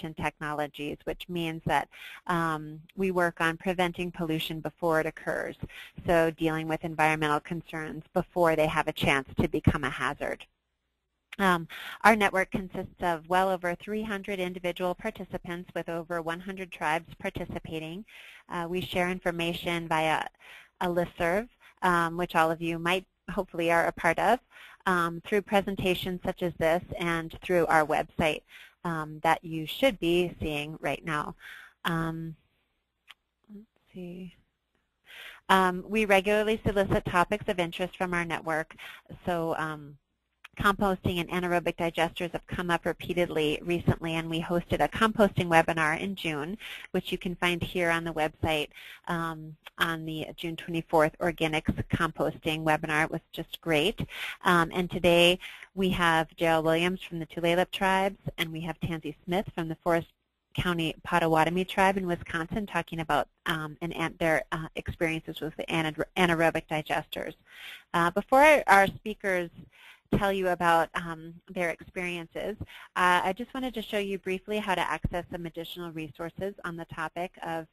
prevention technologies, which means that we work on preventing pollution before it occurs, so dealing with environmental concerns before they have a chance to become a hazard. Our network consists of well over 300 individual participants with over 100 tribes participating. We share information via a listserv, which all of you might hopefully are a part of, through presentations such as this and through our website that you should be seeing right now. Let's see. We regularly solicit topics of interest from our network, so composting and anaerobic digesters have come up repeatedly recently, and we hosted a composting webinar in June, which you can find here on the website on the June 24th Organics Composting webinar. It was just great. And today we have Daryl Williams from the Tulalip tribes, and we have Tansey Smith from the Forest County Potawatomi tribe in Wisconsin talking about their experiences with the anaerobic digesters. Before our speakers tell you about their experiences, I just wanted to show you briefly how to access some additional resources on the topic of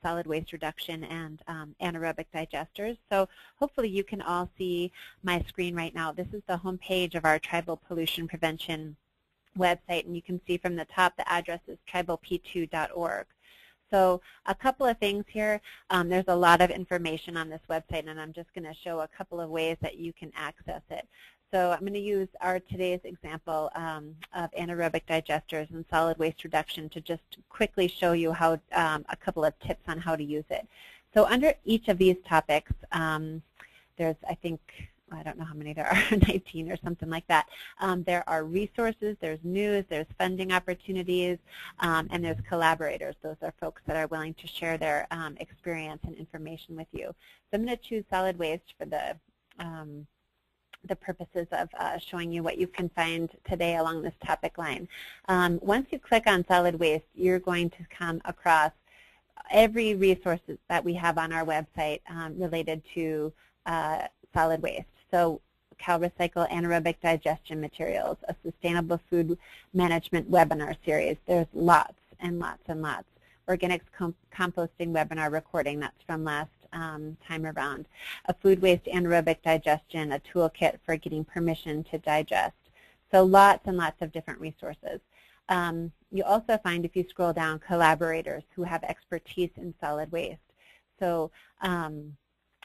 solid waste reduction and anaerobic digesters. So hopefully you can all see my screen right now. This is the home page of our Tribal Pollution Prevention website, and you can see from the top the address is tribalp2.org. So a couple of things here. There's a lot of information on this website, and I'm just going to show a couple of ways that you can access it. So I'm going to use today's example of anaerobic digesters and solid waste reduction to just quickly show you how a couple of tips on how to use it. So under each of these topics, there's, I think, I don't know how many there are, 19 or something like that. There are resources, there's news, there's funding opportunities, and there's collaborators. Those are folks that are willing to share their experience and information with you. So I'm going to choose solid waste for the purposes of showing you what you can find today along this topic line. Once you click on solid waste, you're going to come across every resource that we have on our website related to solid waste. So CalRecycle anaerobic digestion materials, a sustainable food management webinar series. There's lots and lots and lots. Organics composting webinar recording, that's from last time around. A food waste anaerobic digestion, a toolkit for getting permission to digest. So lots and lots of different resources. You also find, if you scroll down, collaborators who have expertise in solid waste. So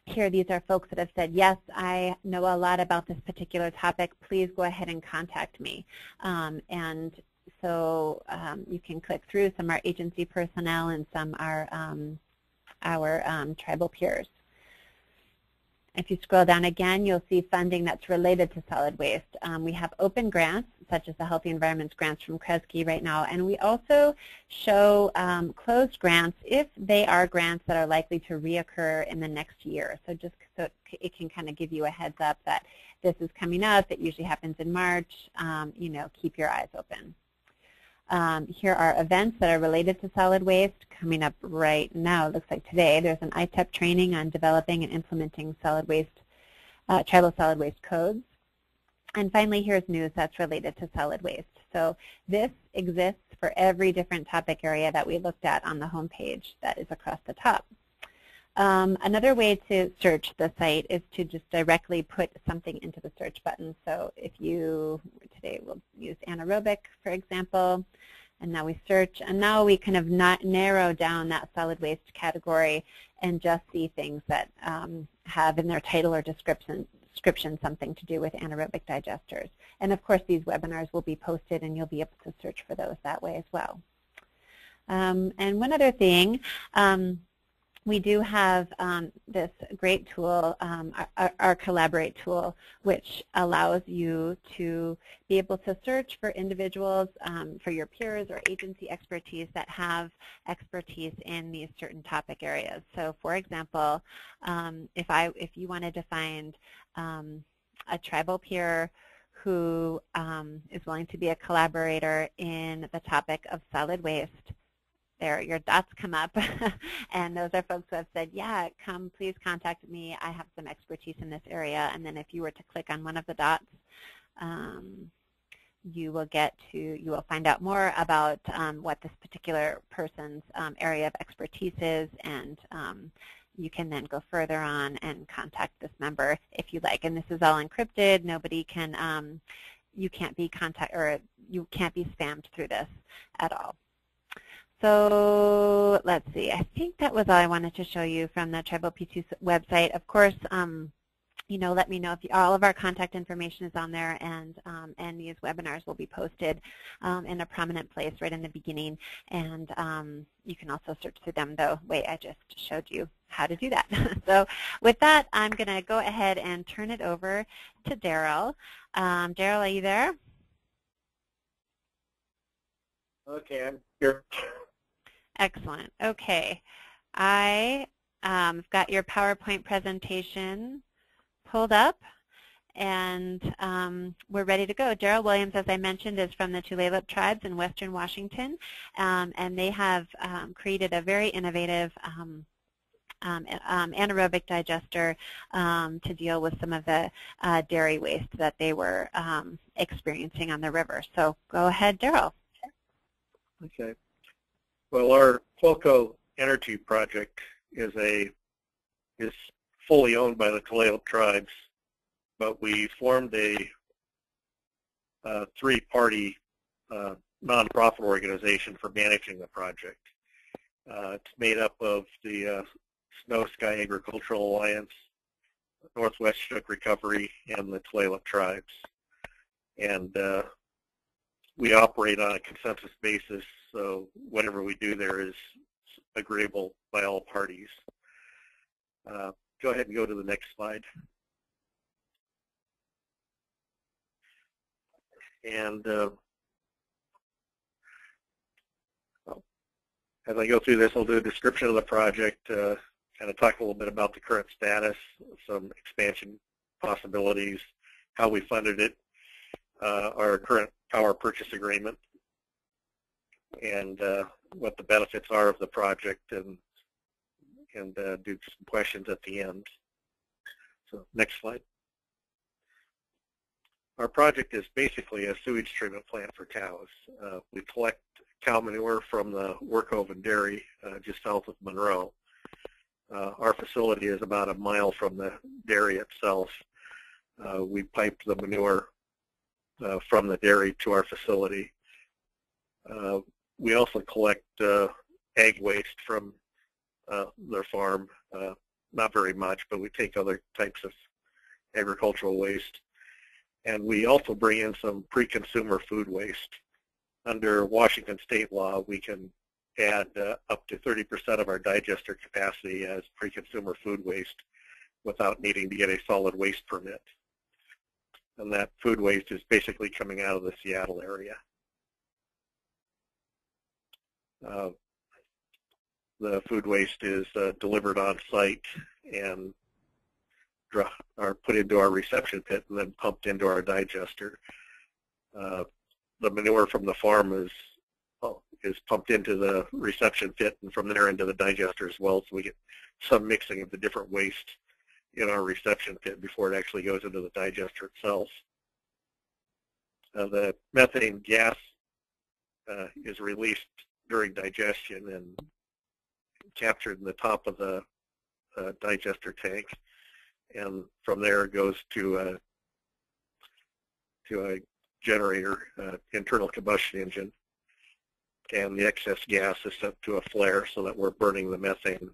here, these are folks that have said, yes, I know a lot about this particular topic. Please go ahead and contact me. And so you can click through. Some are agency personnel and some are our tribal peers. If you scroll down again, you'll see funding that's related to solid waste. We have open grants, such as the Healthy Environments grants from Kresge right now, and we also show closed grants if they are grants that are likely to reoccur in the next year. So just so it can kind of give you a heads up that this is coming up. It usually happens in March. You know, keep your eyes open. Here are events that are related to solid waste coming up right now. It looks like today there's an ITEP training on developing and implementing solid waste, tribal solid waste codes. And finally, here's news that's related to solid waste. So this exists for every different topic area that we looked at on the home page that is across the top. Another way to search the site is to just directly put something into the search button. So if you, today we'll use anaerobic, for example, and now we search, and now we kind of narrow down that solid waste category and just see things that have in their title or description something to do with anaerobic digesters. And of course, these webinars will be posted, and you'll be able to search for those that way as well. And one other thing, we do have this great tool, our Collaborate tool, which allows you to be able to search for individuals, for your peers or agency expertise that have expertise in these certain topic areas. So for example, if you wanted to find a tribal peer who is willing to be a collaborator in the topic of solid waste, there, your dots come up, and those are folks who have said, yeah, please contact me. I have some expertise in this area. And then if you were to click on one of the dots, you will find out more about what this particular person's area of expertise is, and you can then go further on and contact this member if you like. And this is all encrypted. Nobody can, you can't be you can't be spammed through this at all. So let's see. I think that was all I wanted to show you from the Tribal P2 website. Of course, you know, let me know if all of our contact information is on there, and these webinars will be posted in a prominent place right in the beginning. And you can also search through them the way I just showed you how to do that. So with that, I'm going to go ahead and turn it over to Daryl. Daryl, are you there? Okay, I'm here. Excellent. Okay. I've got your PowerPoint presentation pulled up, and we're ready to go. Daryl Williams, as I mentioned, is from the Tulalip tribes in western Washington, and they have created a very innovative anaerobic digester to deal with some of the dairy waste that they were experiencing on the river. So go ahead, Daryl. Okay. Well, our Qualco energy project is fully owned by the Tulalip tribes, but we formed a three-party nonprofit organization for managing the project. It's made up of the Snow Sky Agricultural Alliance, Northwest Chinook Recovery, and the Tulalip tribes. And we operate on a consensus basis, so whatever we do there is agreeable by all parties. Go ahead and go to the next slide. And as I go through this, I'll do a description of the project, kind of talk a little bit about the current status, some expansion possibilities, how we funded it, our current power purchase agreement, and what the benefits are of the project, and do some questions at the end. So next slide. Our project is basically a sewage treatment plant for cows. We collect cow manure from the Workhoven dairy just south of Monroe. Our facility is about a mile from the dairy itself. We pipe the manure from the dairy to our facility. We also collect ag waste from their farm, not very much, but we take other types of agricultural waste. And we also bring in some pre-consumer food waste. Under Washington state law, we can add up to 30% of our digester capacity as pre-consumer food waste without needing to get a solid waste permit. And that food waste is basically coming out of the Seattle area. The food waste is delivered on site and are put into our reception pit and then pumped into our digester. The manure from the farm is pumped into the reception pit and from there into the digester as well, so we get some mixing of the different waste in our reception pit before it actually goes into the digester itself. The methane gas is released during digestion and captured in the top of the digester tank, and from there it goes to a generator, internal combustion engine, and the excess gas is sent to a flare so that we're burning the methane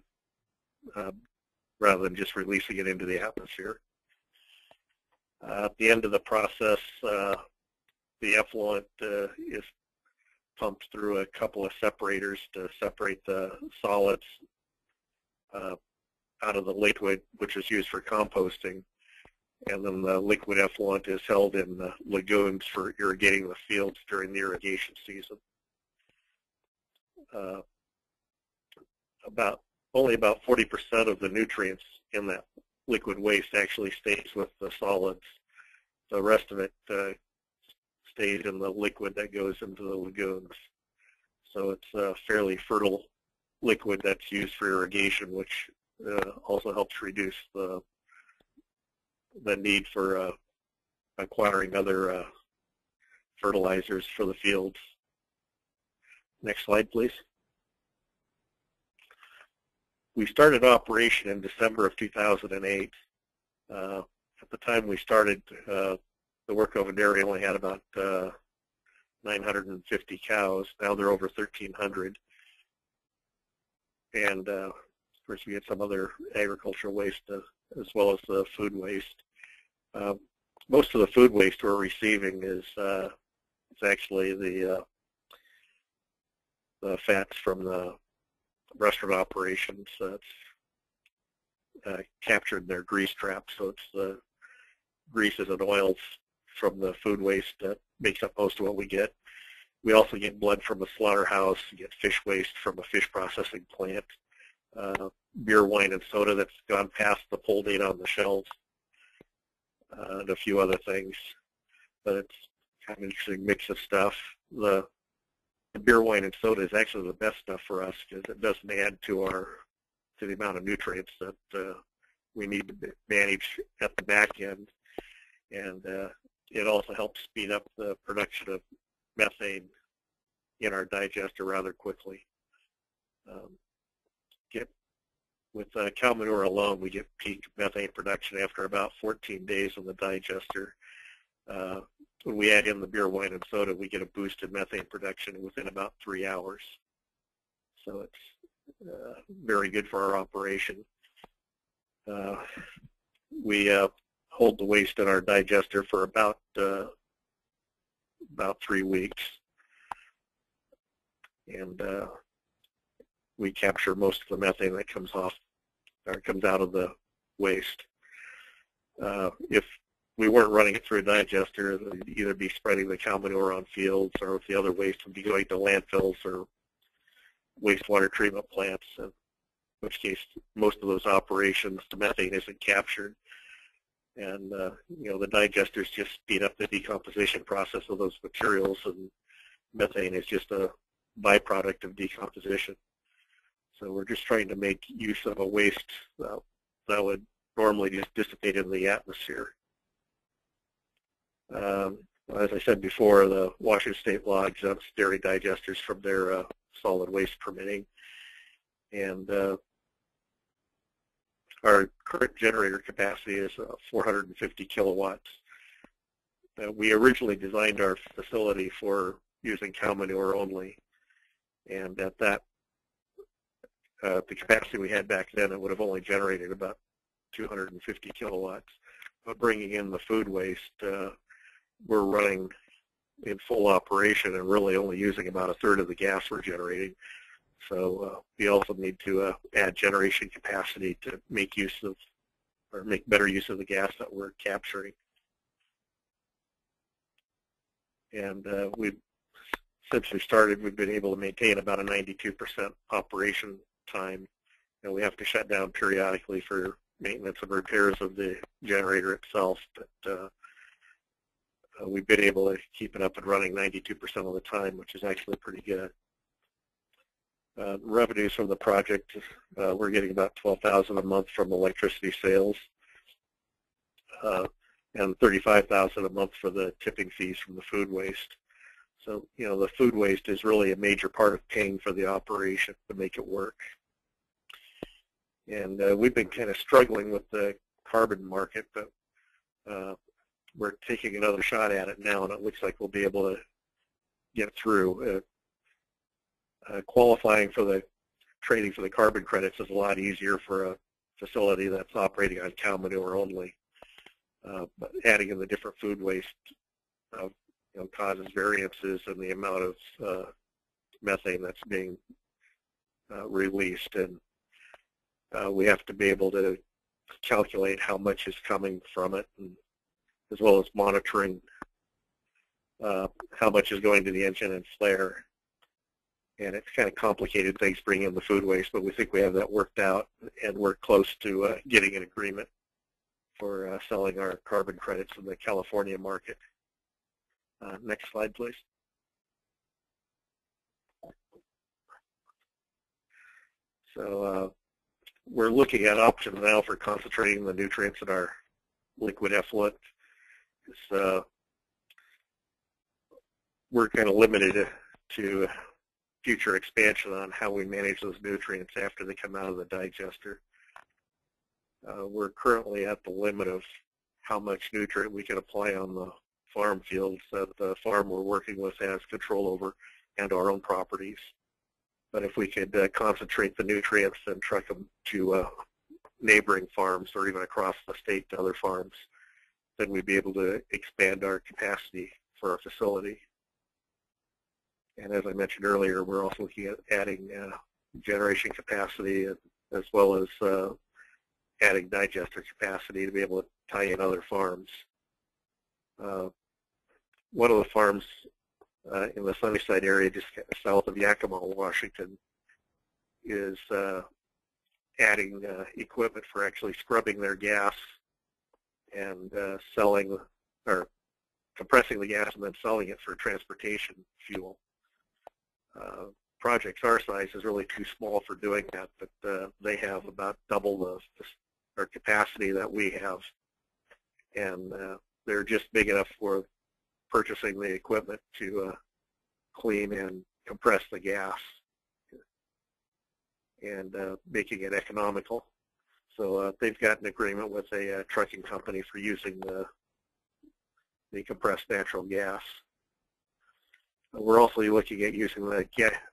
rather than just releasing it into the atmosphere. At the end of the process, the effluent is pumped through a couple of separators to separate the solids out of the liquid, which is used for composting. And then the liquid effluent is held in the lagoons for irrigating the fields during the irrigation season. Only about 40% of the nutrients in that liquid waste actually stays with the solids. The rest of it stays in the liquid that goes into the lagoons. So it's a fairly fertile liquid that's used for irrigation, which also helps reduce the need for acquiring other fertilizers for the fields. Next slide, please. We started operation in December of 2008. At the time we started the work over there, we only had about 950 cows. Now they're over 1,300. And of course, we had some other agricultural waste as well as the food waste. Most of the food waste we're receiving is actually the fats from the restaurant operations. It's captured in their grease traps, so it's the greases and oils from the food waste that makes up most of what we get. We also get blood from a slaughterhouse, get fish waste from a fish processing plant, beer, wine, and soda that's gone past the pull date on the shelves, and a few other things. But it's kind of an interesting mix of stuff. The beer, wine, and soda is actually the best stuff for us because it doesn't add to the amount of nutrients that we need to manage at the back end, and it also helps speed up the production of methane in our digester rather quickly. With cow manure alone, we get peak methane production after about 14 days in the digester. When we add in the beer, wine, and soda, we get a boost in methane production within about 3 hours. So it's very good for our operation. We hold the waste in our digester for about 3 weeks, and we capture most of the methane that comes off or comes out of the waste. If we weren't running it through a digester, it would either be spreading the cow manure on fields, or if the other waste would be going to landfills or wastewater treatment plants, in which case most of those operations, the methane isn't captured. And the digesters just speed up the decomposition process of those materials, and methane is just a byproduct of decomposition. So we're just trying to make use of a waste that would normally just dissipate into the atmosphere. As I said before, the Washington State law exempts dairy digesters from their solid waste permitting, and our current generator capacity is 450 kilowatts. We originally designed our facility for using cow manure only, and at that, the capacity we had back then, it would have only generated about 250 kilowatts. But bringing in the food waste, we're running in full operation and really only using about a third of the gas we're generating. So we also need to add generation capacity to make use of, or make better use of the gas that we're capturing. And since we started, we've been able to maintain about a 92% operation time. And we have to shut down periodically for maintenance and repairs of the generator itself, but we've been able to keep it up and running 92% of the time, which is actually pretty good. Revenues from the project, we're getting about $12,000 a month from electricity sales, and $35,000 a month for the tipping fees from the food waste. So, the food waste is really a major part of paying for the operation to make it work. And we've been kind of struggling with the carbon market, but we're taking another shot at it now, and it looks like we'll be able to get through. Qualifying for the trading for the carbon credits is a lot easier for a facility that's operating on cow manure only. But adding in the different food waste causes variances in the amount of methane that's being released, and we have to be able to calculate how much is coming from it, and as well as monitoring how much is going to the engine and flare. And it's kind of complicated things bringing in the food waste, but we think we have that worked out, and we're close to getting an agreement for selling our carbon credits in the California market. Next slide, please. So we're looking at options now for concentrating the nutrients in our liquid effluent. we're kind of limited to future expansion on how we manage those nutrients after they come out of the digester. We're currently at the limit of how much nutrient we can apply on the farm fields that the farm we're working with has control over and our own properties. But if we could concentrate the nutrients and truck them to neighboring farms or even across the state to other farms, then we'd be able to expand our capacity for our facility. And as I mentioned earlier, we're also looking at adding generation capacity as well as adding digester capacity to be able to tie in other farms. One of the farms in the Sunnyside area just south of Yakima, Washington, is adding equipment for actually scrubbing their gas and selling or compressing the gas and then selling it for transportation fuel. Projects our size is really too small for doing that, but they have about double our capacity that we have, and they're big big enough for purchasing the equipment to clean and compress the gas and making it economical. So they've got an agreement with a trucking company for using the compressed natural gas. We're also looking at using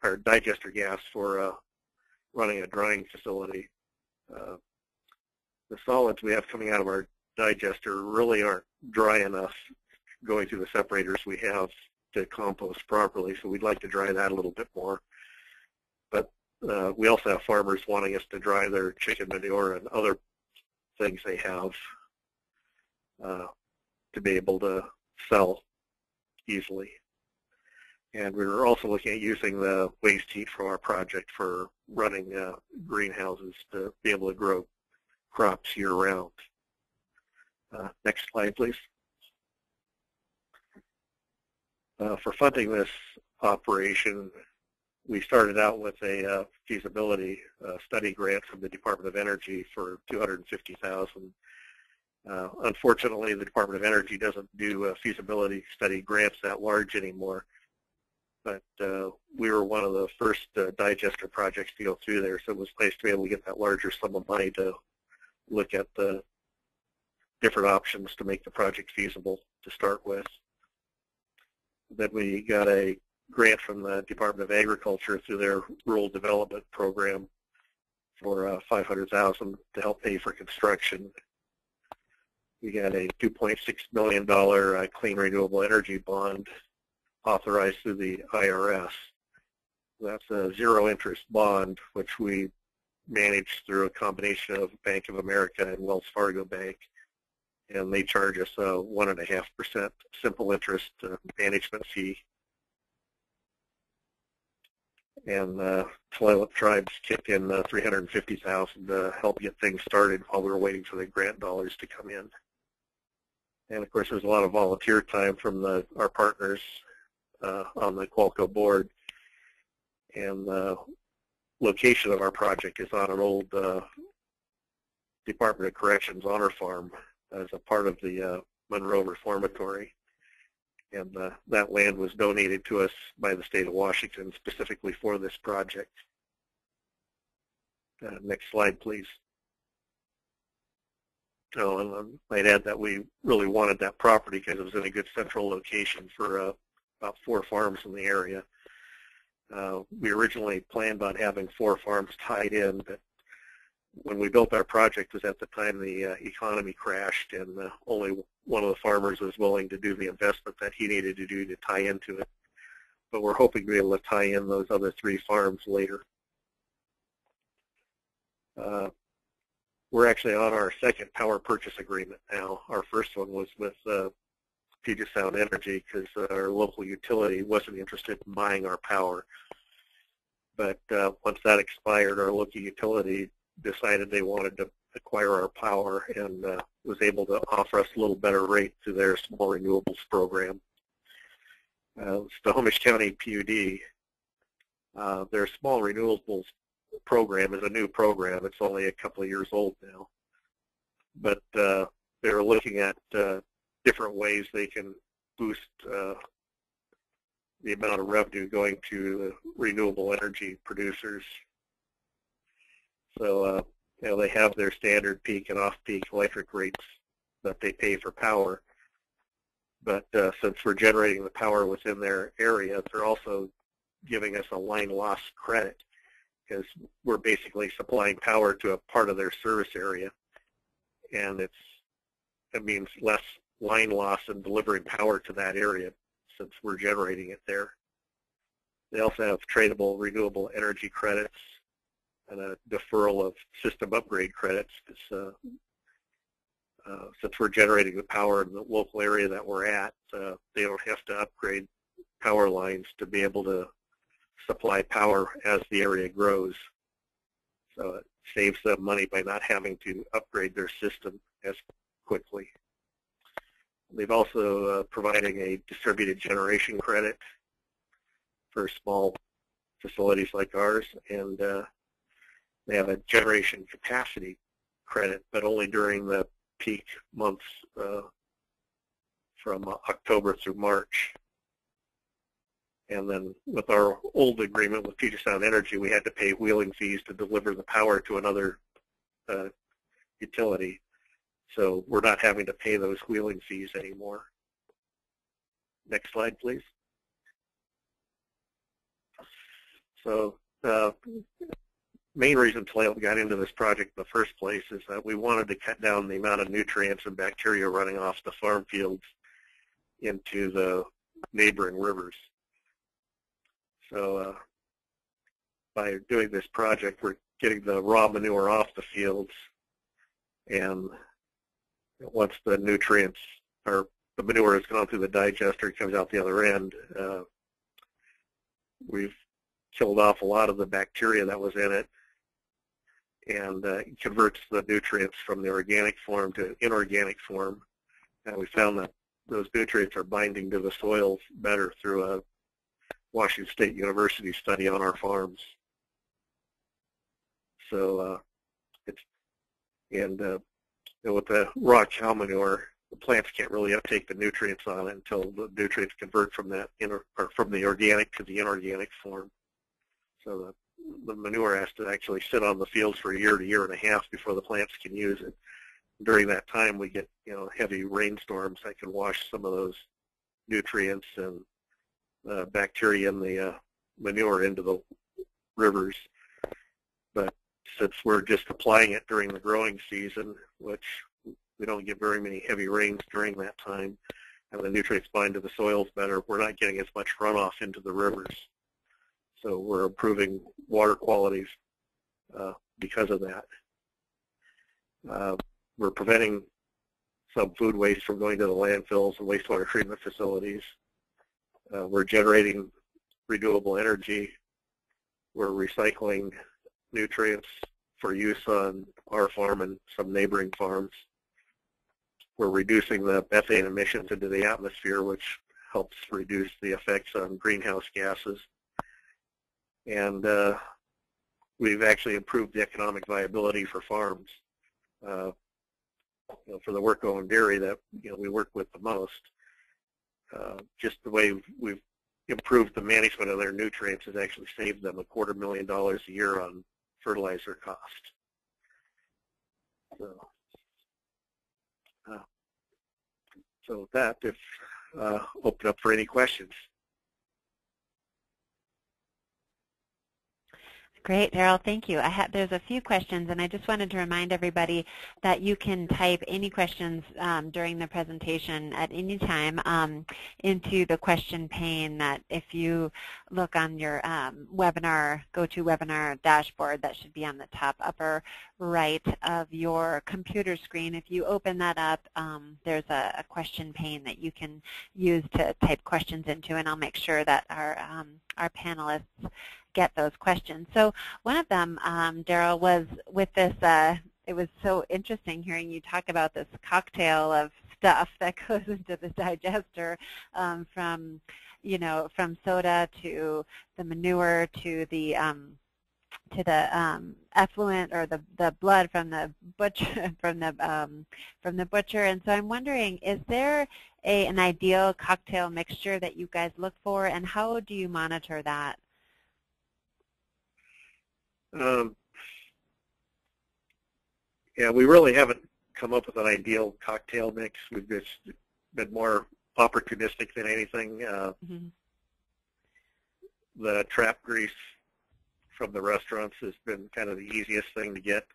our digester gas for running a drying facility. The solids we have coming out of our digester really aren't dry enough going through the separators we have to compost properly, so we'd like to dry that a little bit more. But we also have farmers wanting us to dry their chicken manure and other things they have to be able to sell easily. And we were also looking at using the waste heat from our project for running greenhouses to be able to grow crops year-round. Next slide, please. For funding this operation, we started out with a feasibility study grant from the Department of Energy for $250,000. Unfortunately, the Department of Energy doesn't do feasibility study grants that large anymore. But we were one of the first digester projects to go through there, so it was nice to be able to get that larger sum of money to look at the different options to make the project feasible to start with. Then we got a grant from the Department of Agriculture through their Rural Development Program for $500,000 to help pay for construction. We got a $2.6 million clean renewable energy bond authorized through the IRS. That's a zero-interest bond, which we manage through a combination of Bank of America and Wells Fargo Bank, and they charge us a 1.5% simple interest management fee. And Tulalip Tribes kicked in $350,000 to help get things started while we were waiting for the grant dollars to come in. And of course, there's a lot of volunteer time from our partners on the Qualco board, and the location of our project is on an old Department of Corrections honor farm as a part of the Manure Reformatory, and that land was donated to us by the state of Washington specifically for this project. Next slide, please. Oh, and I might add that we really wanted that property because it was in a good central location for about 4 farms in the area. We originally planned on having 4 farms tied in, but when we built our project was at the time the economy crashed, and only one of the farmers was willing to do the investment that he needed to do to tie into it. But we're hoping to be able to tie in those other 3 farms later. We're actually on our second power purchase agreement now. Our first one was with Puget Sound Energy because our local utility wasn't interested in buying our power. But once that expired, our local utility decided they wanted to acquire our power and was able to offer us a little better rate through their small renewables program. Snohomish County PUD, their small renewables program is a new program. It's only a couple of years old now. But they're looking at different ways they can boost the amount of revenue going to the renewable energy producers. So you know, they have their standard peak and off-peak electric rates that they pay for power. But since we're generating the power within their area, they're also giving us a line loss credit, because we're basically supplying power to a part of their service area, and it means less line loss in delivering power to that area since we're generating it there. They also have tradable renewable energy credits and a deferral of system upgrade credits, because since we're generating the power in the local area that we're at, they don't have to upgrade power lines to be able to supply power as the area grows. So it saves them money by not having to upgrade their system as quickly. They've also providing a distributed generation credit for small facilities like ours, and they have a generation capacity credit, but only during the peak months from October through March. And then with our old agreement with Puget Sound Energy, we had to pay wheeling fees to deliver the power to another utility. So we're not having to pay those wheeling fees anymore. Next slide, please. So main reason Tulalip got into this project in the first place is that we wanted to cut down the amount of nutrients and bacteria running off the farm fields into the neighboring rivers. So by doing this project, we're getting the raw manure off the fields, and once the nutrients, or the manure has gone through the digester, it comes out the other end, we've killed off a lot of the bacteria that was in it, and it converts the nutrients from the organic form to inorganic form. And we found that those nutrients are binding to the soils better through a Washington State University study on our farms. So with the raw cow manure, the plants can't really uptake the nutrients on it until the nutrients convert from that from the organic to the inorganic form. So the manure has to actually sit on the fields for a year to year and a half before the plants can use it. During that time, we get heavy rainstorms that can wash some of those nutrients and bacteria in the manure into the rivers. But since we're just applying it during the growing season, which we don't get very many heavy rains during that time, and the nutrients bind to the soils better, we're not getting as much runoff into the rivers. So we're improving water qualities because of that. We're preventing some food waste from going to the landfills and wastewater treatment facilities. We're generating renewable energy. We're recycling nutrients for use on our farm and some neighboring farms. We're reducing the methane emissions into the atmosphere, which helps reduce the effects on greenhouse gases. And we've actually improved the economic viability for farms. For the work-owned dairy that we work with the most, just the way we've improved the management of their nutrients has actually saved them $250,000 a year on fertilizer cost. So with that, if open up for any questions. Great, Daryl, thank you. There's a few questions, and I just wanted to remind everybody that you can type any questions during the presentation at any time into the question pane that if you look on your webinar, GoToWebinar dashboard, that should be on the top upper right of your computer screen. If you open that up, there's a question pane that you can use to type questions into, and I'll make sure that our panelists get those questions. So one of them, Daryl, was with this, it was so interesting hearing you talk about this cocktail of stuff that goes into the digester, from soda to the manure to the effluent or the blood from the butcher. And so I'm wondering, is there an ideal cocktail mixture that you guys look for, and how do you monitor that? Yeah, we really haven't come up with an ideal cocktail mix. We've just been more opportunistic than anything. The trap grease from the restaurants has been kind of the easiest thing to get.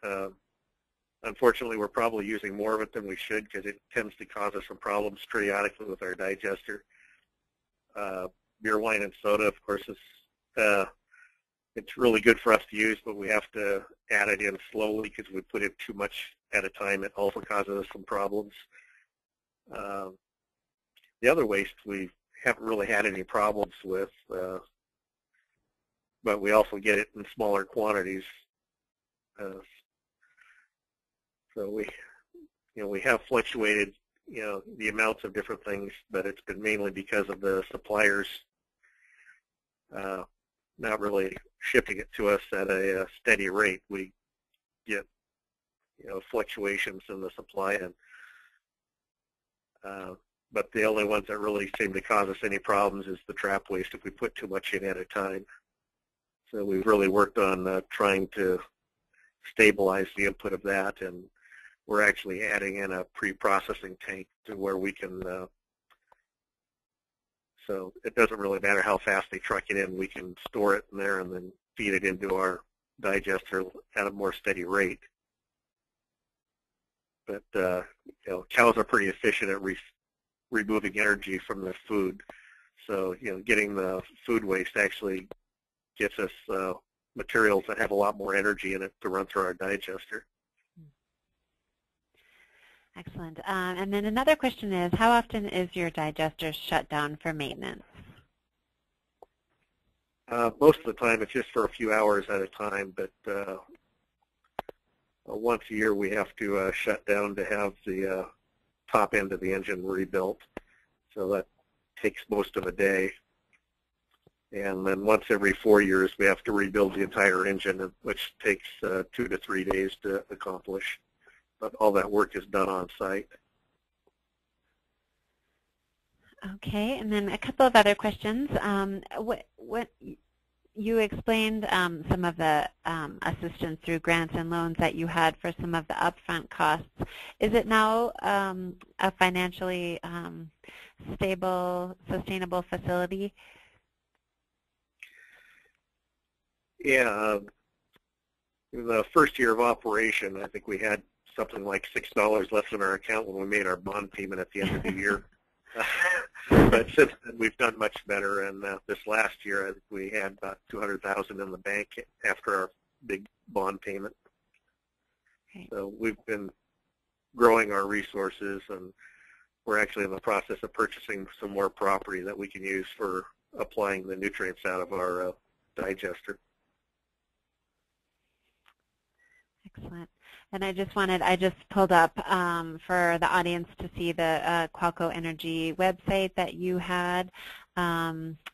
Unfortunately, we're probably using more of it than we should because it tends to cause us some problems periodically with our digester. Beer, wine, and soda, of course, is it's really good for us to use, but we have to add it in slowly because we put in too much at a time. It also causes us some problems. The other waste we haven't really had any problems with, but we also get it in smaller quantities. So we have fluctuated, the amounts of different things, but it's been mainly because of the suppliers not really shipping it to us at a steady rate. We get, fluctuations in the supply, and but the only ones that really seem to cause us any problems is the trap waste if we put too much in at a time. So we've really worked on trying to stabilize the input of that, and we're actually adding in a pre-processing tank to where we can, so it doesn't really matter how fast they truck it in, we can store it in there and then feed it into our digester at a more steady rate. But cows are pretty efficient at removing energy from the food, so getting the food waste actually gets us materials that have a lot more energy in it to run through our digester. Excellent. And then another question is, how often is your digester shut down for maintenance? Most of the time it's just for a few hours at a time, but once a year we have to shut down to have the top end of the engine rebuilt. So that takes most of a day. And then once every 4 years we have to rebuild the entire engine, which takes 2 to 3 days to accomplish. But all that work is done on site. Okay, and then a couple of other questions. What you explained some of the assistance through grants and loans that you had for some of the upfront costs. Is it now a financially stable, sustainable facility? Yeah, in the first year of operation, I think we had something like $6 left in our account when we made our bond payment at the end of the year. But since then, we've done much better, and this last year, I think we had about $200,000 in the bank after our big bond payment. Okay. So we've been growing our resources, and we're actually in the process of purchasing some more property that we can use for applying the nutrients out of our digester. Excellent. And I just pulled up for the audience to see the Qualco Energy website that you had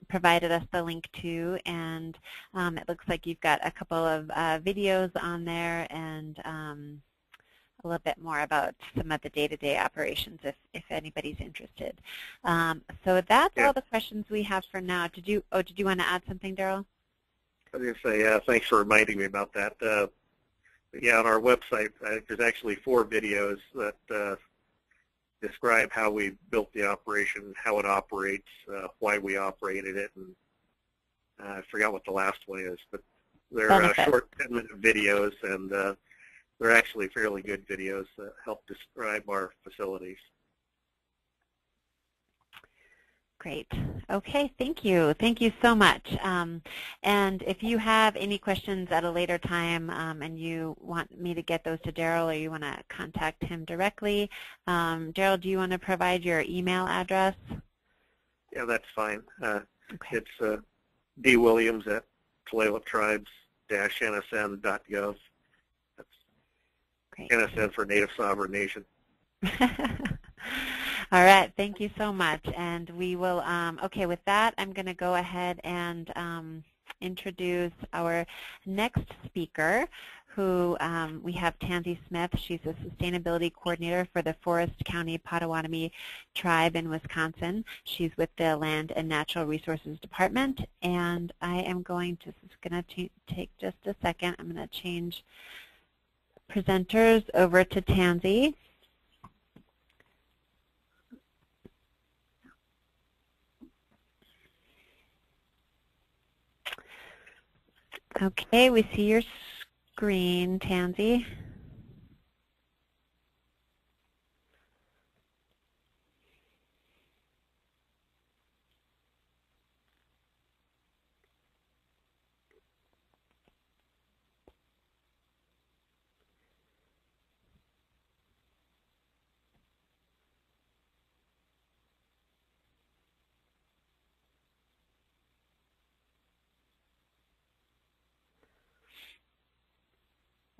provided us the link to, and it looks like you've got a couple of videos on there and a little bit more about some of the day-to-day operations if anybody's interested. So that's all the questions we have for now. Did you want to add something, Daryl? I was going to say, thanks for reminding me about that. Yeah, on our website, there's actually 4 videos that describe how we built the operation, how it operates, why we operated it, and I forgot what the last one is, but they're short 10-minute videos, and they're actually fairly good videos that help describe our facilities. Great. Okay, thank you. Thank you so much. And if you have any questions at a later time and you want me to get those to Daryl or you want to contact him directly, Daryl, do you want to provide your email address? Yeah, that's fine. Okay. It's dwilliams@tulaliptribes-nsn.gov. That's great. NSN for Native Sovereign Nation. All right, thank you so much. And we will, okay, with that, I'm going to go ahead and introduce our next speaker, who we have Tansey Smith. She's a sustainability coordinator for the Forest County Potawatomi tribe in Wisconsin. She's with the Land and Natural Resources Department, and I am going to, this is going to take just a second. I'm going to change presenters over to Tansey. Okay, we see your screen, Tansey.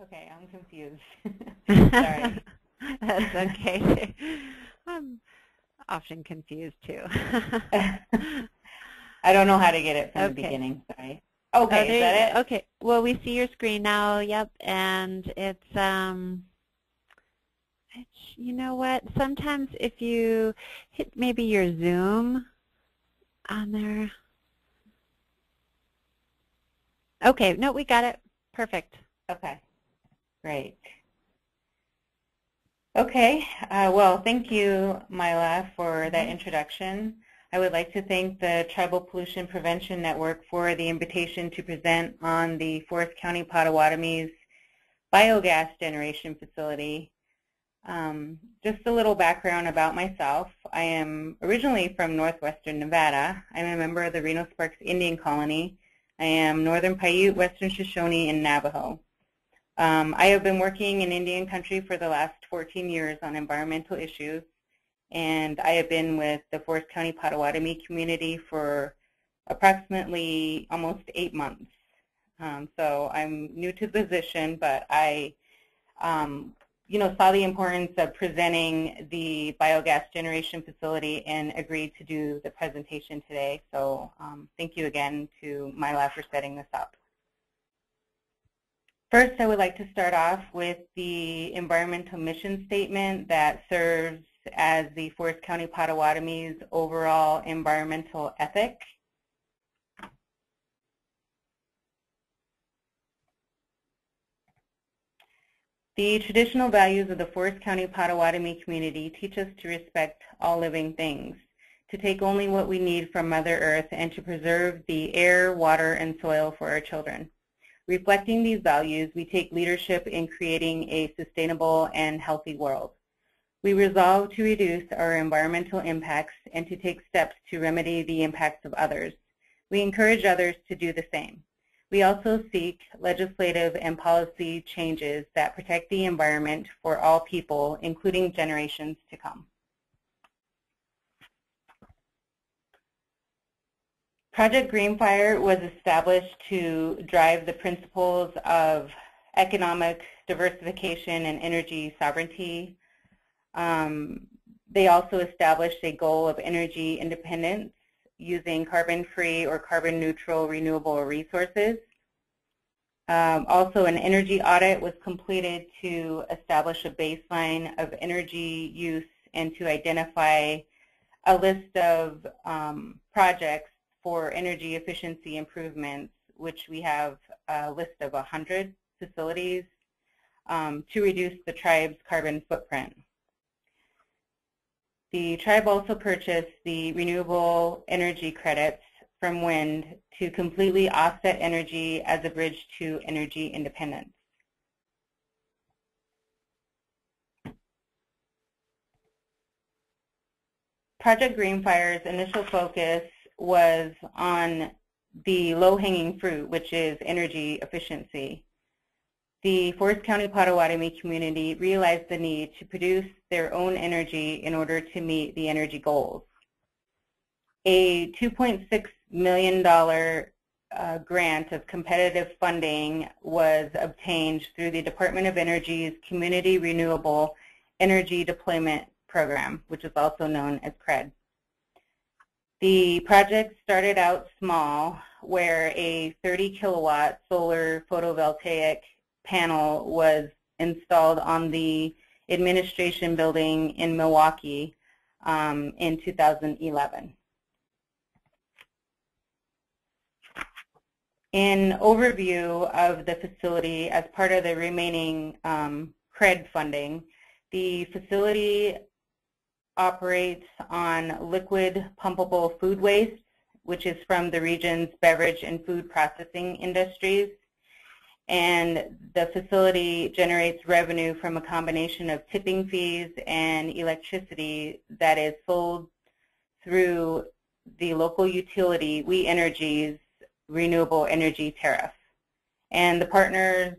Okay, I'm confused. Sorry. That's okay. I'm often confused too. I don't know how to get it from the beginning. Sorry. Okay, is that it? Okay. Well, we see your screen now. Yep, and it's you know what? Sometimes if you hit maybe your Zoom on there. Okay. No, we got it. Perfect. Okay. Great. Okay, well, thank you, Myla, for that introduction. I would like to thank the Tribal Pollution Prevention Network for the invitation to present on the Forest County Potawatomi's biogas generation facility. Just a little background about myself. I am originally from northwestern Nevada. I'm a member of the Reno Sparks Indian Colony. I am Northern Paiute, Western Shoshone, and Navajo. I have been working in Indian country for the last 14 years on environmental issues, and I have been with the Forest County Potawatomi community for approximately almost 8 months. So I'm new to the position, but I saw the importance of presenting the biogas generation facility and agreed to do the presentation today. So thank you again to Myla for setting this up. First, I would like to start off with the environmental mission statement that serves as the Forest County Potawatomi's overall environmental ethic. The traditional values of the Forest County Potawatomi community teach us to respect all living things, to take only what we need from Mother Earth, and to preserve the air, water, and soil for our children. Reflecting these values, we take leadership in creating a sustainable and healthy world. We resolve to reduce our environmental impacts and to take steps to remedy the impacts of others. We encourage others to do the same. We also seek legislative and policy changes that protect the environment for all people, including generations to come. Project Greenfire was established to drive the principles of economic diversification and energy sovereignty. They also established a goal of energy independence using carbon-free or carbon-neutral renewable resources. Also, an energy audit was completed to establish a baseline of energy use and to identify a list of projects for energy efficiency improvements, which we have a list of 100 facilities to reduce the tribe's carbon footprint. The tribe also purchased the renewable energy credits from wind to completely offset energy as a bridge to energy independence. Project Greenfire's initial focus was on the low-hanging fruit, which is energy efficiency. The Forest County Potawatomi community realized the need to produce their own energy in order to meet the energy goals. A $2.6 million grant of competitive funding was obtained through the Department of Energy's Community Renewable Energy Deployment Program, which is also known as CRED. The project started out small, where a 30 kilowatt solar photovoltaic panel was installed on the administration building in Milwaukee in 2011. In overview of the facility, as part of the remaining CRED funding, the facility operates on liquid pumpable food waste, which is from the region's beverage and food processing industries. And the facility generates revenue from a combination of tipping fees and electricity that is sold through the local utility, We Energy's renewable energy tariff. And the partners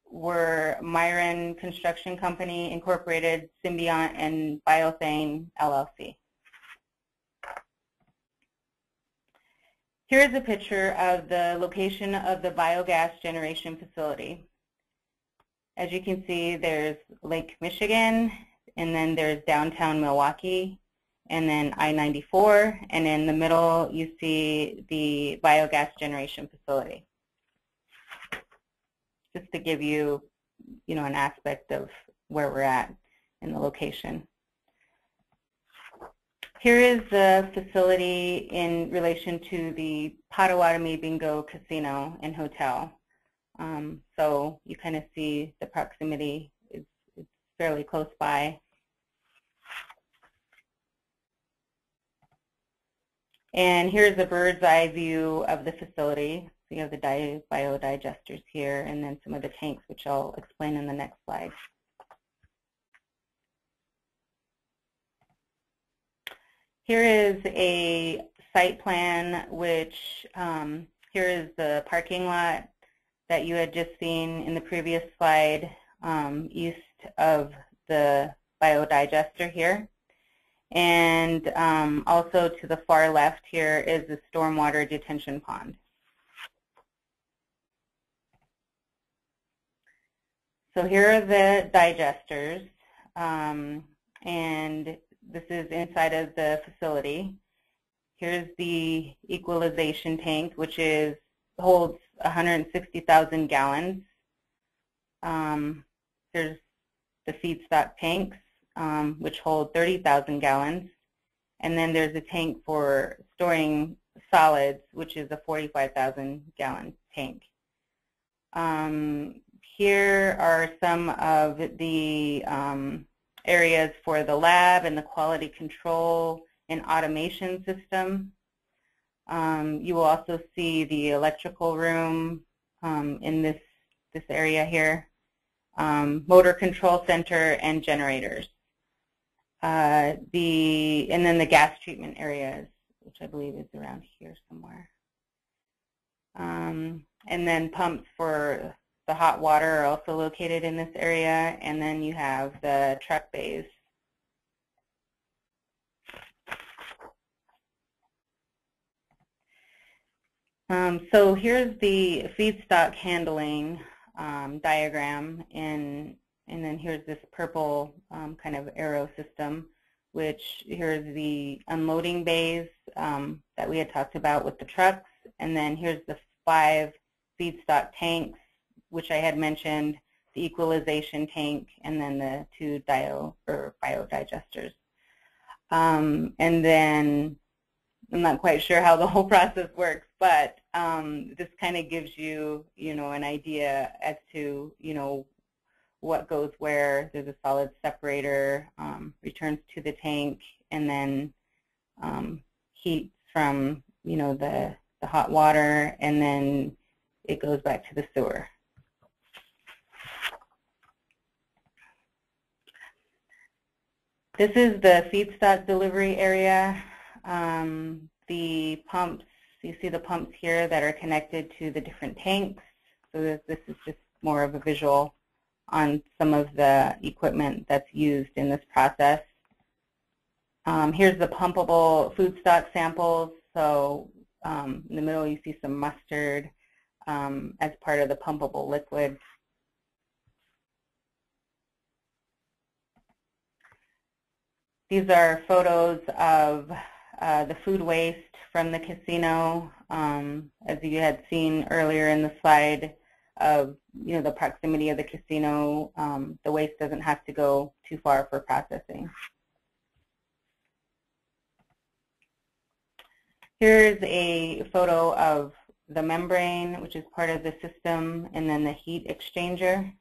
were Myron Construction Company Incorporated, Symbiont, and Biothane LLC. Here's a picture of the location of the biogas generation facility. As you can see, there's Lake Michigan, and then there's downtown Milwaukee, and then I-94, and in the middle you see the biogas generation facility. Just to give you, an aspect of where we're at in the location. Here is the facility in relation to the Potawatomi Bingo Casino and Hotel. So you kind of see the proximity is fairly close by. And here's a bird's eye view of the facility. So you have the biodigesters here, and then some of the tanks, which I'll explain in the next slide. Here is a site plan, which here is the parking lot that you had just seen in the previous slide, east of the biodigester here. And also to the far left here is the stormwater detention pond. So here are the digesters, and this is inside of the facility. Here's the equalization tank, which holds 160,000 gallons. There's the feedstock tanks, which hold 30,000 gallons. And then there's a tank for storing solids, which is a 45,000 gallon tank. Here are some of the areas for the lab and the quality control and automation system. You will also see the electrical room in this area here, motor control center and generators. And then the gas treatment areas, which I believe is around here somewhere. And then pumps for the hot water are also located in this area, and then you have the truck bays. So here's the feedstock handling diagram, and then here's this purple kind of arrow system, which here's the unloading bays that we had talked about with the trucks, and then here's the 5 feedstock tanks, which I had mentioned, the equalization tank, and then the 2 biodigesters. And then I'm not quite sure how the whole process works, but this kind of gives you, an idea as to, what goes where. There's a solid separator, returns to the tank, and then heat from, the hot water, and then it goes back to the sewer. This is the feedstock delivery area. The pumps, you see the pumps here that are connected to the different tanks. So this is just more of a visual on some of the equipment that's used in this process. Here's the pumpable foodstock samples. So in the middle you see some mustard as part of the pumpable liquid. These are photos of the food waste from the casino. As you had seen earlier in the slide, of the proximity of the casino, the waste doesn't have to go too far for processing. Here's a photo of the membrane, which is part of the system, and then the heat exchanger.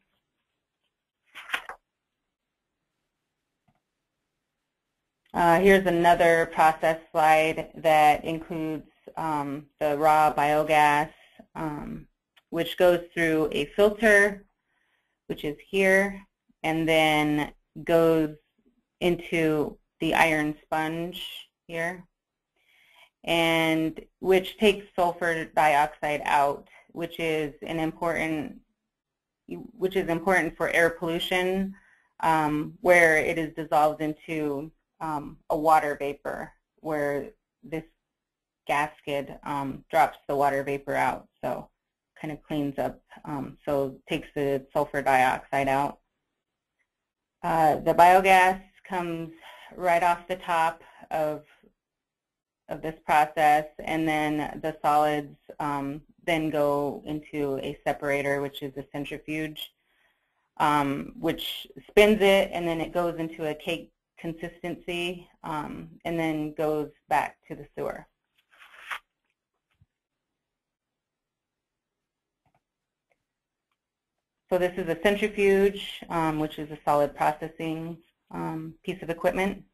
Here's another process slide that includes the raw biogas, which goes through a filter, which is here, and then goes into the iron sponge here, and which takes sulfur dioxide out, which is important for air pollution, where it is dissolved into a water vapor, where this gasket drops the water vapor out, so kind of cleans up, so takes the sulfur dioxide out. The biogas comes right off the top of this process, and then the solids then go into a separator, which is a centrifuge, which spins it, and then it goes into a cake consistency, and then goes back to the sewer. So this is a centrifuge, which is a solid processing piece of equipment.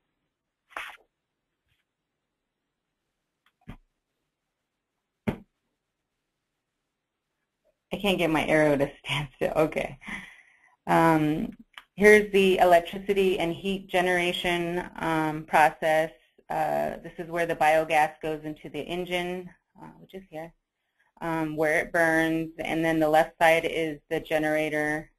I can't get my arrow to stand still. Okay. Here's the electricity and heat generation process. This is where the biogas goes into the engine, which is here, where it burns, and then the left side is the generator,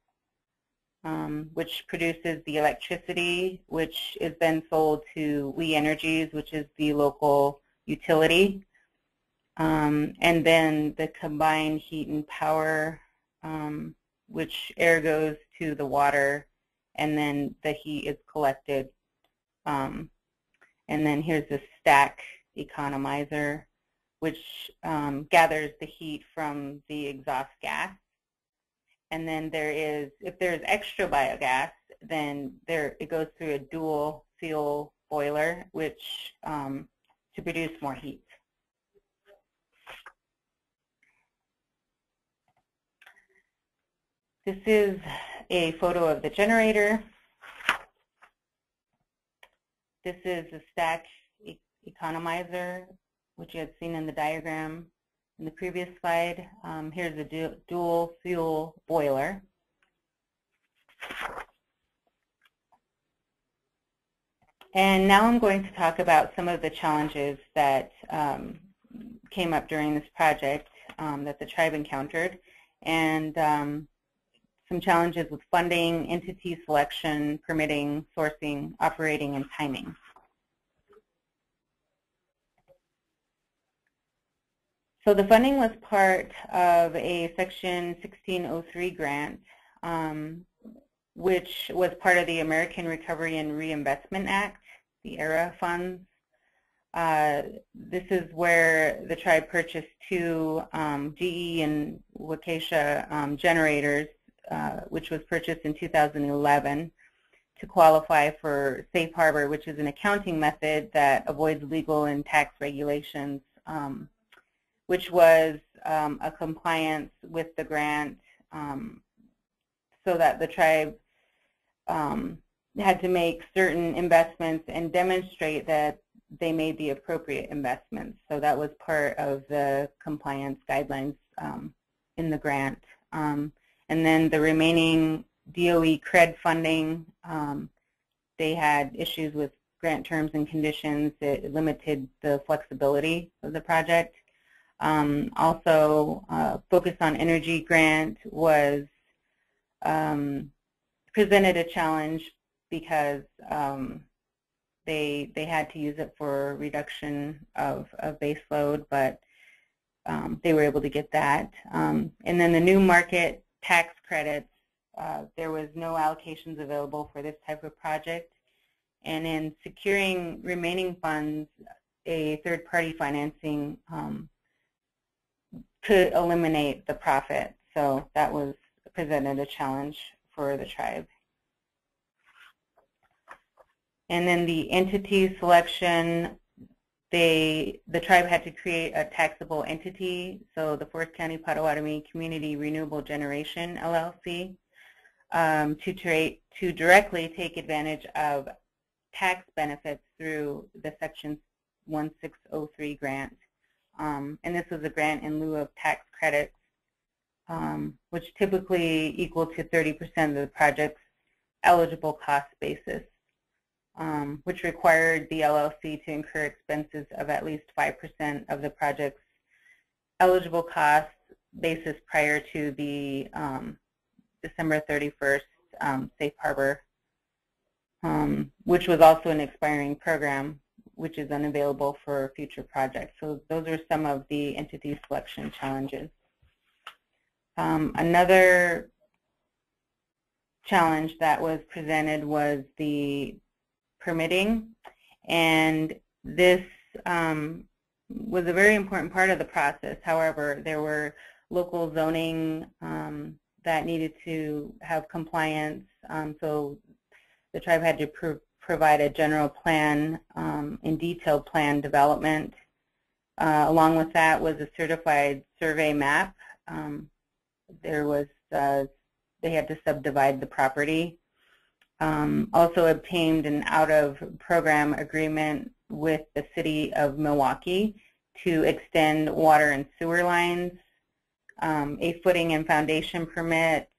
which produces the electricity, which is then sold to We Energies, which is the local utility. And then the combined heat and power, which air goes to the water, and then the heat is collected. And then here's the stack economizer, which gathers the heat from the exhaust gas. And then there is, if there's extra biogas, then it goes through a dual fuel boiler, which to produce more heat. This is a photo of the generator. This is the stack economizer, which you had seen in the diagram in the previous slide. Here's the dual fuel boiler. And now I'm going to talk about some of the challenges that came up during this project that the tribe encountered, and some challenges with funding, entity selection, permitting, sourcing, operating, and timing. So the funding was part of a Section 1603 grant, which was part of the American Recovery and Reinvestment Act, the ARRA funds. This is where the tribe purchased two GE and Waukesha generators, which was purchased in 2011 to qualify for safe harbor, which is an accounting method that avoids legal and tax regulations, which was a compliance with the grant, so that the tribe had to make certain investments and demonstrate that they made the appropriate investments. So that was part of the compliance guidelines in the grant. And then the remaining DOE CRED funding, they had issues with grant terms and conditions that limited the flexibility of the project. Also, Focus on Energy grant was presented a challenge because they had to use it for reduction of base load, but they were able to get that. And then the new market tax credits, there was no allocations available for this type of project. And in securing remaining funds, a third-party financing could eliminate the profit. so that was presented a challenge for the tribe. And then the entity selection, the tribe had to create a taxable entity, so the Forest County Potawatomi Community Renewable Generation LLC, to directly take advantage of tax benefits through the Section 1603 grant. And this was a grant in lieu of tax credits, which typically equal to 30% of the project's eligible cost basis, which required the LLC to incur expenses of at least 5% of the project's eligible cost basis prior to the December 31st safe harbor, which was also an expiring program, which is unavailable for future projects. So those are some of the entity selection challenges. Another challenge that was presented was the permitting, and this was a very important part of the process. However, there were local zoning that needed to have compliance, so the tribe had to provide a general plan and detailed plan development. Along with that was a certified survey map. They had to subdivide the property. Also obtained an out-of-program agreement with the City of Milwaukee to extend water and sewer lines. A footing and foundation permit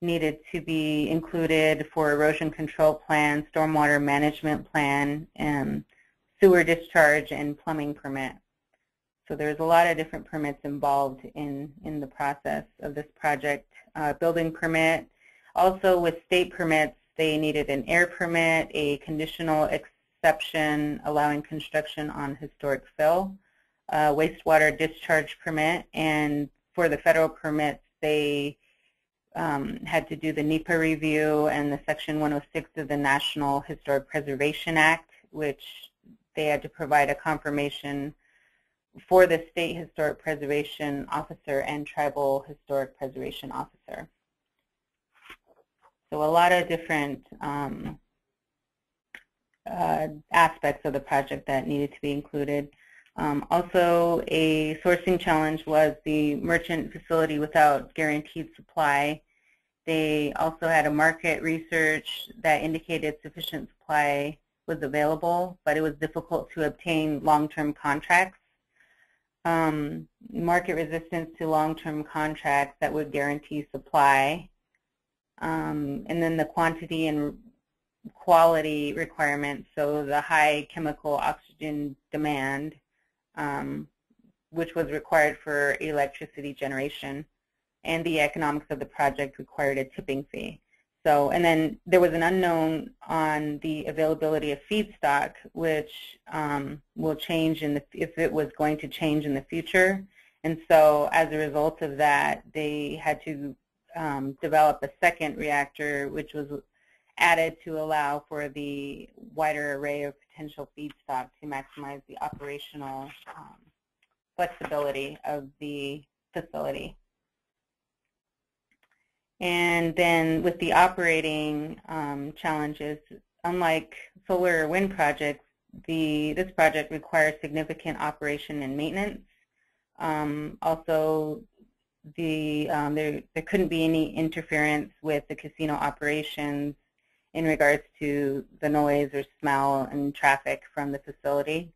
needed to be included for erosion control plan, stormwater management plan, and sewer discharge and plumbing permit. So there's a lot of different permits involved in the process of this project. Building permit. Also with state permits, they needed an air permit, a conditional exception allowing construction on historic fill, wastewater discharge permit, and for the federal permits, they had to do the NEPA review and the Section 106 of the National Historic Preservation Act, which they had to provide a confirmation for the State Historic Preservation Officer and Tribal Historic Preservation Officer. So a lot of different aspects of the project that needed to be included. Also, a sourcing challenge was the merchant facility without guaranteed supply. They also had a market research that indicated sufficient supply was available, but it was difficult to obtain long-term contracts. Market resistance to long-term contracts that would guarantee supply. And then the quantity and quality requirements, so the high chemical oxygen demand, which was required for electricity generation, and the economics of the project required a tipping fee. So, and then there was an unknown on the availability of feedstock, which will change if it was going to change in the future. And so as a result of that, they had to develop a second reactor, which was added to allow for the wider array of potential feedstock to maximize the operational flexibility of the facility. And then with the operating challenges, unlike solar or wind projects, this project requires significant operation and maintenance. Also, there couldn't be any interference with the casino operations in regards to the noise or smell and traffic from the facility.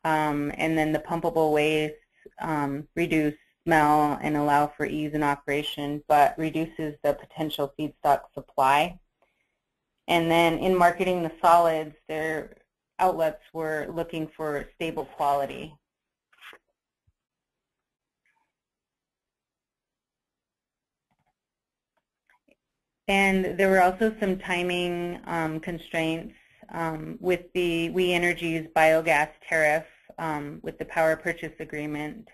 And then the pumpable waste reduce smell and allow for ease in operation, but reduces the potential feedstock supply. And then in marketing the solids, their outlets were looking for stable quality. And there were also some timing constraints with the We Energy's biogas tariff with the power purchase agreement.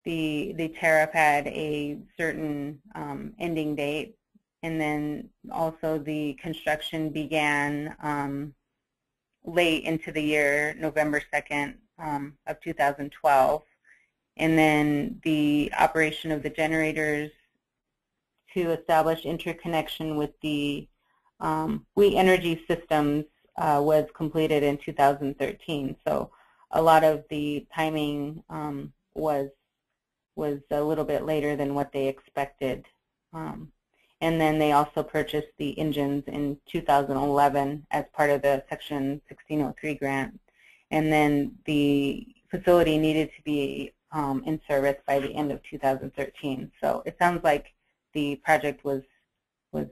The tariff had a certain ending date, and then also the construction began late into the year, November 2nd of 2012. and then the operation of the generators to establish interconnection with the We Energy systems was completed in 2013. So a lot of the timing was a little bit later than what they expected. And then they also purchased the engines in 2011 as part of the Section 1603 grant. And then the facility needed to be in service by the end of 2013. So it sounds like the project was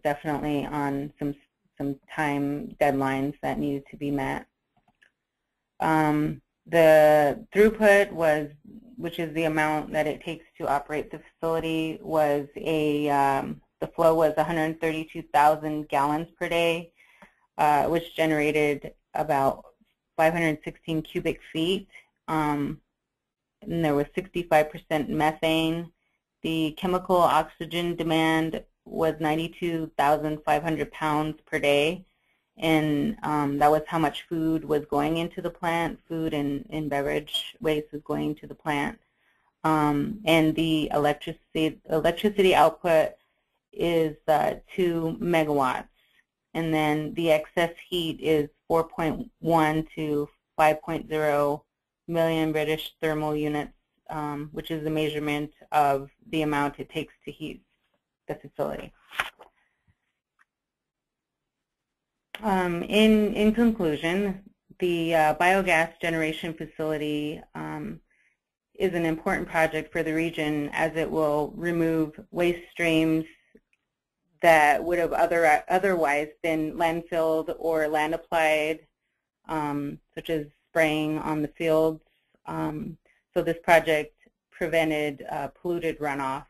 definitely on some time deadlines that needed to be met. The throughput was, which is the amount that it takes to operate the facility, was the flow was 132,000 gallons per day, which generated about 516 cubic feet. And there was 65% methane. The chemical oxygen demand was 92,500 pounds per day, and that was how much food was going into the plant. Food and beverage waste was going to the plant. And the electricity output is 2 megawatts, and then the excess heat is 4.1 to 5.0 million British thermal units, which is the measurement of the amount it takes to heat the facility. In conclusion, the biogas generation facility is an important project for the region, as it will remove waste streams that would have otherwise been landfilled or land applied, such as spraying on the fields. So this project prevented polluted runoff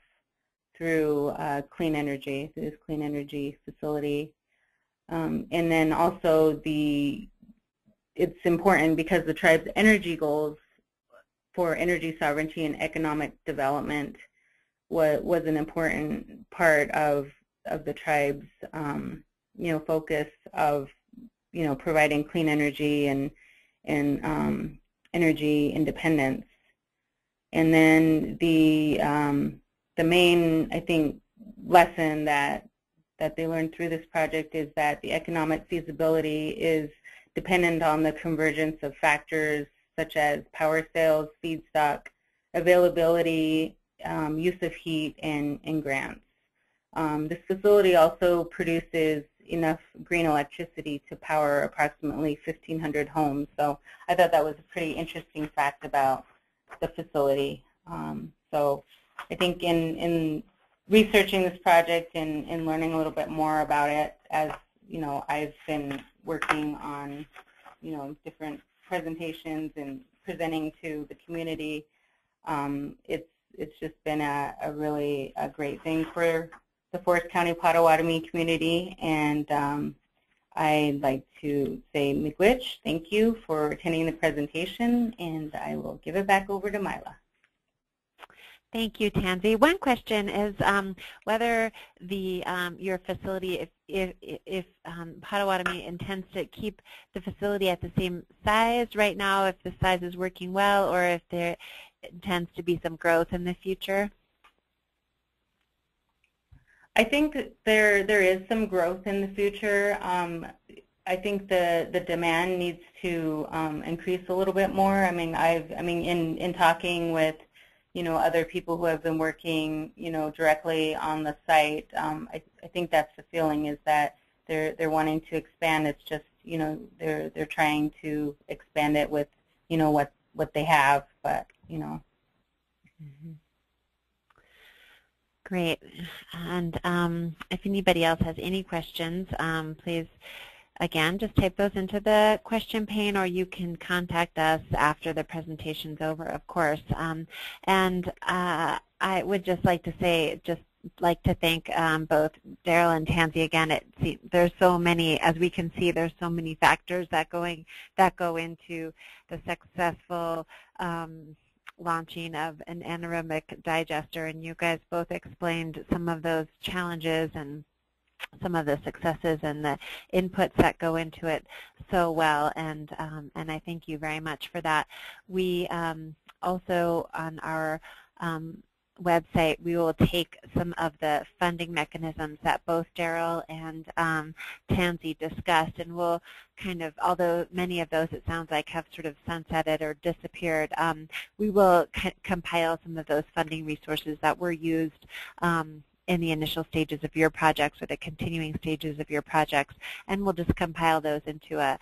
through clean energy, through this clean energy facility. And then also it's important because the tribe's energy goals for energy sovereignty and economic development was an important part of the tribe's focus of providing clean energy and energy independence. And then the main, I think, lesson that they learned through this project is that the economic feasibility is dependent on the convergence of factors such as power sales, feedstock, availability, use of heat, and grants. This facility also produces enough green electricity to power approximately 1,500 homes. So I thought that was a pretty interesting fact about the facility. So I think in researching this project and learning a little bit more about it, as I've been working on different presentations and presenting to the community, it's just been a really great thing for the Forest County Potawatomi community, and I'd like to say miigwech, thank you for attending the presentation, and I will give it back over to Mila. Thank you, Tansey. One question is whether your facility, if Potawatomi intends to keep the facility at the same size right now, if the size is working well, or if there tends to be some growth in the future. I think there is some growth in the future. I think the demand needs to increase a little bit more. I mean, in talking with other people who have been working directly on the site, I think that's the feeling, is that they're wanting to expand. It's just they're trying to expand it with what they have, but Mm-hmm. Great. And if anybody else has any questions, please, again, just type those into the question pane, or you can contact us after the presentation's over, of course. And I would just like to say, thank both Daryl and Tansey again. There's so many, as we can see, there's so many factors that go into the successful launching of an anaerobic digester, and you guys both explained some of those challenges and some of the successes and the inputs that go into it so well, and I thank you very much for that. We Also on our website, we will take some of the funding mechanisms that both Daryl and Tansey discussed, and we'll kind of, although many of those it sounds like have sort of sunsetted or disappeared, we will compile some of those funding resources that were used in the initial stages of your projects or the continuing stages of your projects, and we'll just compile those into a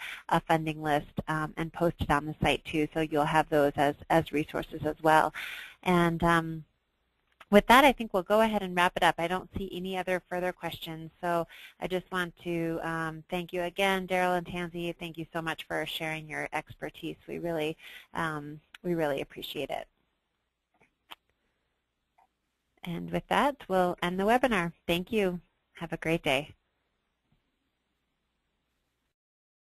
funding list and post it on the site too, so you'll have those as resources as well. And with that, I think we'll go ahead and wrap it up. I don't see any other further questions, so I just want to thank you again, Daryl and Tansey. Thank you so much for sharing your expertise. We really appreciate it. And with that, we'll end the webinar. Thank you. Have a great day.